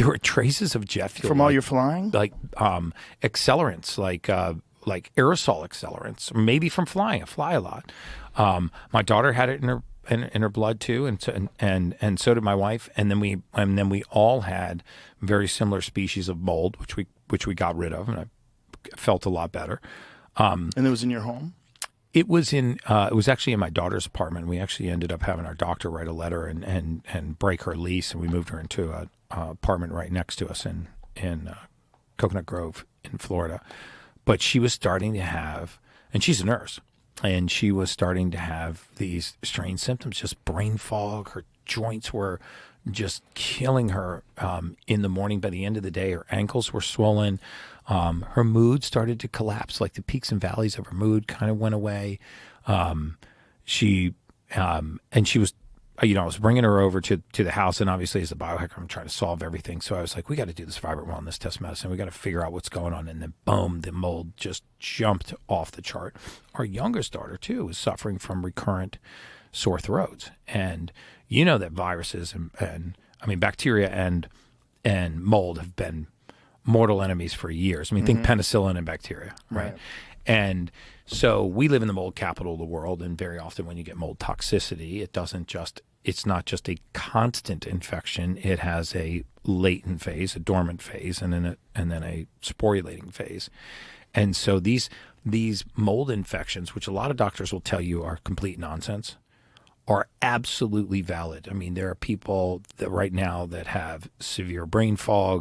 there were traces of jet fuel From all your flying? like accelerants, like aerosol accelerants, maybe from flying. I fly a lot. My daughter had it in her blood too, and so did my wife. And then we all had very similar species of mold, which we got rid of, and I felt a lot better. And it was in your home? It was actually in my daughter's apartment. We actually ended up having our doctor write a letter and break her lease, and we moved her into a apartment right next to us in Coconut Grove in Florida. But she was starting to have, and she's a nurse, and she was starting to have these strange symptoms, just brain fog. Her joints were just killing her in the morning. By the end of the day, her ankles were swollen. Her mood started to collapse, like the peaks and valleys of her mood kind of went away. She was, I was bringing her over to the house, and obviously as a biohacker, I'm trying to solve everything. So I was like, we got to do this vibrant wellness test medicine. We got to figure out what's going on. And then boom, the mold just jumped off the chart. Our youngest daughter too was suffering from recurrent sore throats. And you know that viruses and bacteria and mold have been mortal enemies for years. I mean, think penicillin and bacteria, right? And so we live in the mold capital of the world, and very often when you get mold toxicity, it's not just a constant infection. It has a latent phase, a dormant phase, and then a sporulating phase. And so these mold infections, which a lot of doctors will tell you are complete nonsense, are absolutely valid. I mean, there are people that right now that have severe brain fog,